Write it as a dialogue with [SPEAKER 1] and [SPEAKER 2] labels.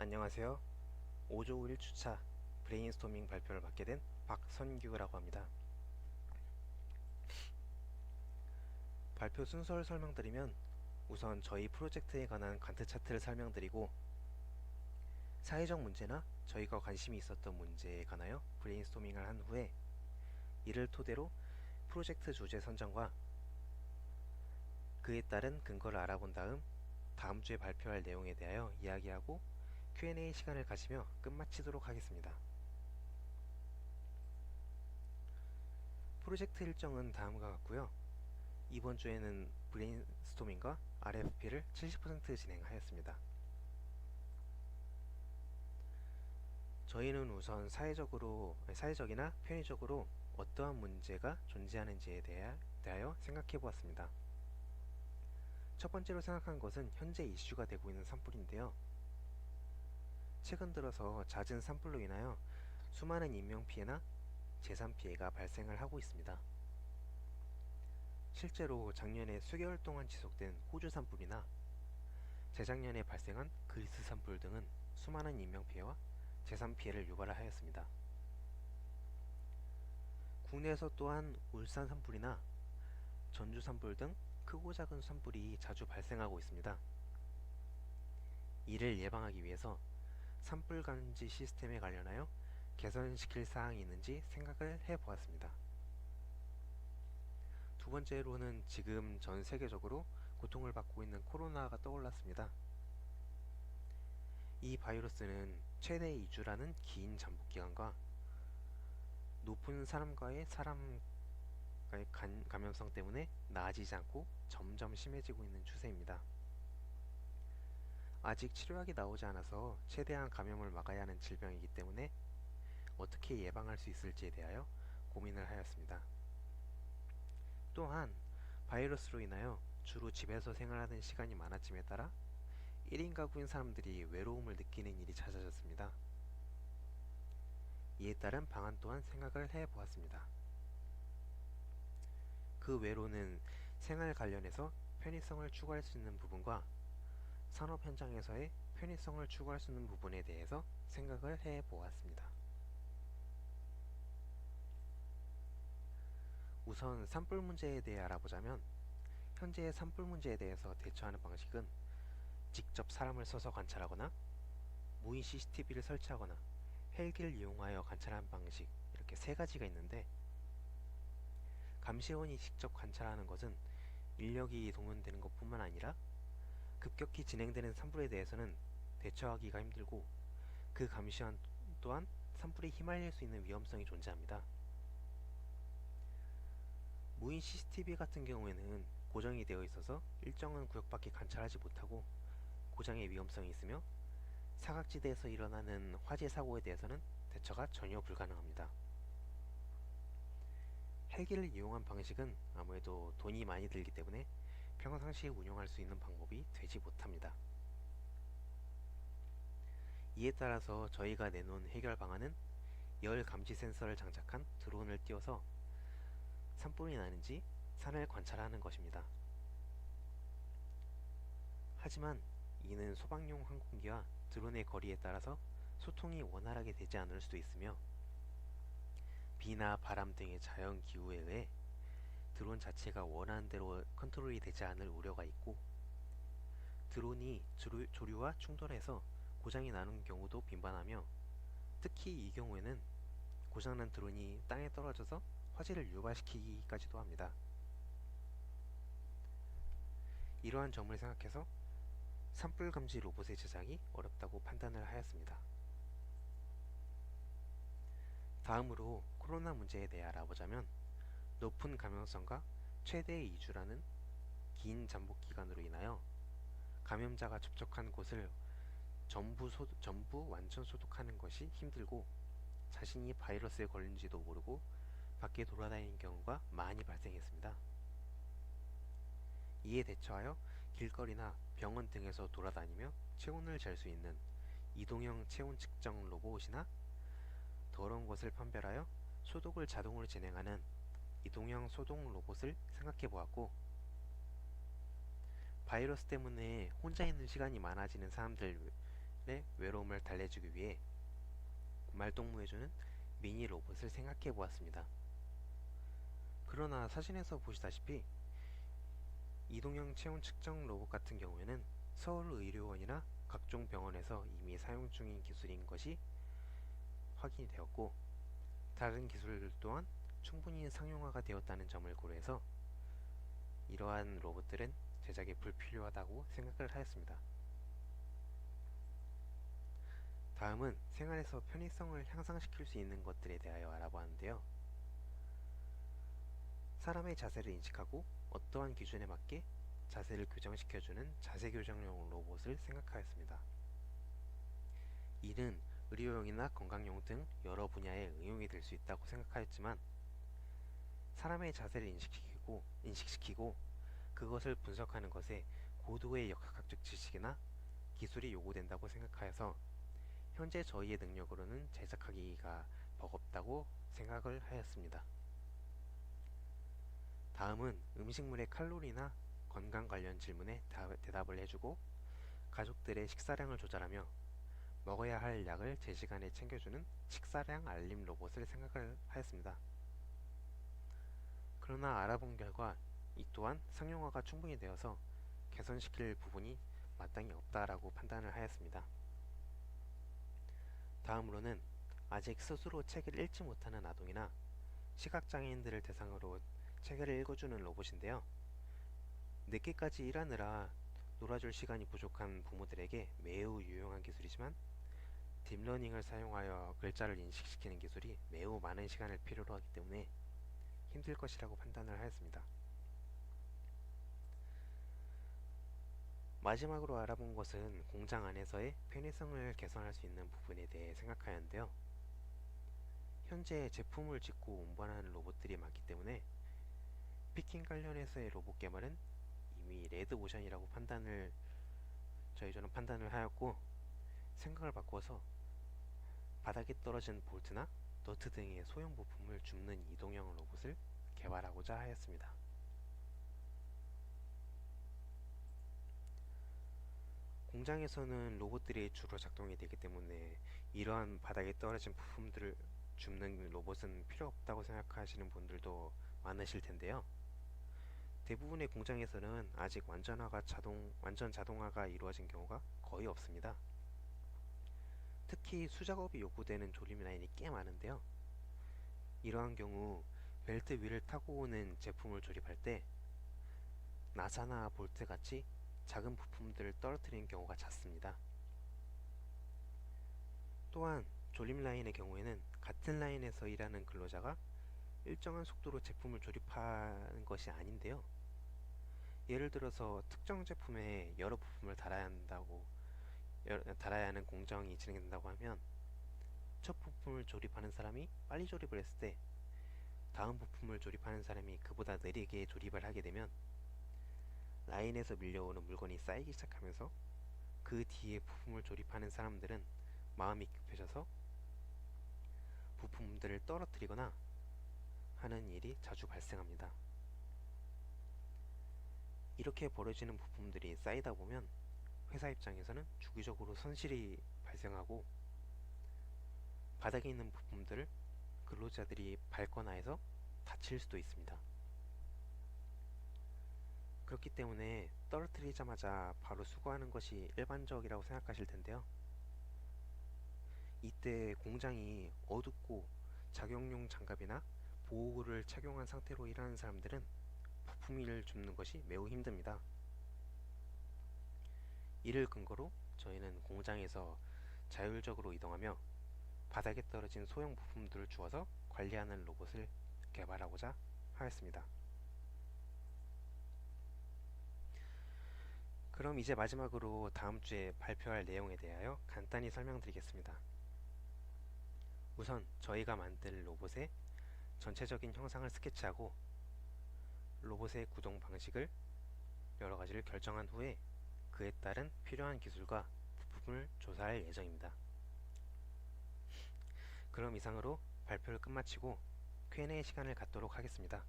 [SPEAKER 1] 안녕하세요. 5조 1주차 브레인스토밍 발표를 맡게 된 박선규라고 합니다. 발표 순서를 설명드리면 우선 저희 프로젝트에 관한 간트 차트를 설명드리고 사회적 문제나 저희가 관심이 있었던 문제에 관하여 브레인스토밍을 한 후에 이를 토대로 프로젝트 주제 선정과 그에 따른 근거를 알아본 다음 주에 발표할 내용에 대하여 이야기하고 Q&A 시간을 가지며 끝마치도록 하겠습니다. 프로젝트 일정은 다음과 같고요. 이번 주에는 브레인스토밍과 RFP를 70% 진행하였습니다. 저희는 우선 사회적이나 편의적으로 어떠한 문제가 존재하는지에 대하여 생각해 보았습니다. 첫 번째로 생각한 것은 현재 이슈가 되고 있는 산불인데요. 최근 들어서 잦은 산불로 인하여 수많은 인명피해나 재산피해가 발생을 하고 있습니다. 실제로 작년에 수개월 동안 지속된 호주 산불이나 재작년에 발생한 그리스 산불 등은 수많은 인명피해와 재산피해를 유발하였습니다. 국내에서 또한 울산 산불이나 전주 산불 등 크고 작은 산불이 자주 발생하고 있습니다. 이를 예방하기 위해서 산불 감지 시스템에 관련하여 개선시킬 사항이 있는지 생각을 해보았습니다. 두 번째로는 지금 전 세계적으로 고통을 받고 있는 코로나가 떠올랐습니다. 이 바이러스는 최대 2주라는 긴 잠복기간과 높은 사람과의 감염성 때문에 나아지지 않고 점점 심해지고 있는 추세입니다. 아직 치료약이 나오지 않아서 최대한 감염을 막아야 하는 질병이기 때문에 어떻게 예방할 수 있을지에 대하여 고민을 하였습니다. 또한 바이러스로 인하여 주로 집에서 생활하는 시간이 많아짐에 따라 1인 가구인 사람들이 외로움을 느끼는 일이 잦아졌습니다. 이에 따른 방안 또한 생각을 해보았습니다. 그 외로는 생활 관련해서 편의성을 추구할 수 있는 부분과 산업 현장에서의 편의성을 추구할 수 있는 부분에 대해서 생각을 해보았습니다. 우선 산불 문제에 대해 알아보자면 현재의 산불 문제에 대해서 대처하는 방식은 직접 사람을 써서 관찰하거나 무인 CCTV를 설치하거나 헬기를 이용하여 관찰하는 방식, 이렇게 세 가지가 있는데 감시원이 직접 관찰하는 것은 인력이 동원되는 것뿐만 아니라 급격히 진행되는 산불에 대해서는 대처하기가 힘들고 그 감시원 또한 산불에 휘말릴 수 있는 위험성이 존재합니다. 무인 CCTV 같은 경우에는 고정이 되어 있어서 일정한 구역밖에 관찰하지 못하고 고장의 위험성이 있으며 사각지대에서 일어나는 화재 사고에 대해서는 대처가 전혀 불가능합니다. 헬기를 이용한 방식은 아무래도 돈이 많이 들기 때문에 평상시에 운용할 수 있는 방법이 되지 못합니다. 이에 따라서 저희가 내놓은 해결 방안은 열 감지 센서를 장착한 드론을 띄워서 산불이 나는지 산을 관찰하는 것입니다. 하지만 이는 소방용 항공기와 드론의 거리에 따라서 소통이 원활하게 되지 않을 수도 있으며 비나 바람 등의 자연 기후에 의해 드론 자체가 원하는 대로 컨트롤이 되지 않을 우려가 있고 드론이 조류와 충돌해서 고장이 나는 경우도 빈번하며 특히 이 경우에는 고장난 드론이 땅에 떨어져서 화재를 유발시키기까지도 합니다. 이러한 점을 생각해서 산불 감지 로봇의 제작이 어렵다고 판단을 하였습니다. 다음으로 코로나 문제에 대해 알아보자면 높은 감염성과 최대 2주라는 긴 잠복 기간으로 인하여 감염자가 접촉한 곳을 전부 완전 소독하는 것이 힘들고 자신이 바이러스에 걸린지도 모르고 밖에 돌아다니는 경우가 많이 발생했습니다. 이에 대처하여 길거리나 병원 등에서 돌아다니며 체온을 잴 수 있는 이동형 체온 측정 로봇이나 더러운 것을 판별하여 소독을 자동으로 진행하는 이동형 소독 로봇을 생각해 보았고 바이러스 때문에 혼자 있는 시간이 많아지는 사람들을 외로움을 달래주기 위해 말동무해주는 미니 로봇을 생각해 보았습니다. 그러나 사진에서 보시다시피 이동형 체온 측정 로봇 같은 경우에는 서울의료원이나 각종 병원에서 이미 사용 중인 기술인 것이 확인이 되었고, 다른 기술 또한 충분히 상용화가 되었다는 점을 고려해서 이러한 로봇들은 제작이 불필요하다고 생각을 하였습니다. 다음은 생활에서 편의성을 향상시킬 수 있는 것들에 대하여 알아보았는데요. 사람의 자세를 인식하고 어떠한 기준에 맞게 자세를 교정시켜주는 자세 교정용 로봇을 생각하였습니다. 이는 의료용이나 건강용 등 여러 분야에 응용이 될 수 있다고 생각하였지만, 사람의 자세를 인식시키고 그것을 분석하는 것에 고도의 역학적 지식이나 기술이 요구된다고 생각하여서 현재 저희의 능력으로는 제작하기가 버겁다고 생각을 하였습니다. 다음은 음식물의 칼로리나 건강 관련 질문에 대답을 해주고 가족들의 식사량을 조절하며 먹어야 할 약을 제 시간에 챙겨주는 식사량 알림 로봇을 생각을 하였습니다. 그러나 알아본 결과 이 또한 상용화가 충분히 되어서 개선시킬 부분이 마땅히 없다라고 판단을 하였습니다. 다음으로는 아직 스스로 책을 읽지 못하는 아동이나 시각장애인들을 대상으로 책을 읽어주는 로봇인데요. 늦게까지 일하느라 놀아줄 시간이 부족한 부모들에게 매우 유용한 기술이지만, 딥러닝을 사용하여 글자를 인식시키는 기술이 매우 많은 시간을 필요로 하기 때문에 힘들 것이라고 판단을 하였습니다. 마지막으로 알아본 것은 공장 안에서의 편의성을 개선할 수 있는 부분에 대해 생각하였는데요. 현재 제품을 짓고 운반하는 로봇들이 많기 때문에 피킹 관련해서의 로봇 개발은 이미 레드오션이라고 저는 판단을 하였고, 생각을 바꿔서 바닥에 떨어진 볼트나 너트 등의 소형 부품을 줍는 이동형 로봇을 개발하고자 하였습니다. 공장에서는 로봇들이 주로 작동이 되기 때문에 이러한 바닥에 떨어진 부품들을 줍는 로봇은 필요 없다고 생각하시는 분들도 많으실 텐데요. 대부분의 공장에서는 아직 완전 자동화가 이루어진 경우가 거의 없습니다. 특히 수작업이 요구되는 조립 라인이 꽤 많은데요. 이러한 경우 벨트 위를 타고 오는 제품을 조립할 때 나사나 볼트 같이 작은 부품들을 떨어뜨리는 경우가 잦습니다. 또한 조립 라인의 경우에는 같은 라인에서 일하는 근로자가 일정한 속도로 제품을 조립하는 것이 아닌데요. 예를 들어서 특정 제품에 여러 부품을 달아야 하는 공정이 진행된다고 하면, 첫 부품을 조립하는 사람이 빨리 조립을 했을 때 다음 부품을 조립하는 사람이 그보다 느리게 조립을 하게 되면 라인에서 밀려오는 물건이 쌓이기 시작하면서 그 뒤에 부품을 조립하는 사람들은 마음이 급해져서 부품들을 떨어뜨리거나 하는 일이 자주 발생합니다. 이렇게 벌어지는 부품들이 쌓이다 보면 회사 입장에서는 주기적으로 손실이 발생하고, 바닥에 있는 부품들을 근로자들이 밟거나 해서 다칠 수도 있습니다. 그렇기 때문에 떨어뜨리자마자 바로 수거하는 것이 일반적이라고 생각하실 텐데요. 이때 공장이 어둡고 작용용 장갑이나 보호구를 착용한 상태로 일하는 사람들은 부품을 줍는 것이 매우 힘듭니다. 이를 근거로 저희는 공장에서 자율적으로 이동하며 바닥에 떨어진 소형 부품들을 주워서 관리하는 로봇을 개발하고자 하였습니다. 그럼 이제 마지막으로 다음 주에 발표할 내용에 대하여 간단히 설명드리겠습니다. 우선 저희가 만들 로봇의 전체적인 형상을 스케치하고 로봇의 구동 방식을 여러 가지를 결정한 후에 그에 따른 필요한 기술과 부품을 조사할 예정입니다. 그럼 이상으로 발표를 끝마치고 Q&A 시간을 갖도록 하겠습니다.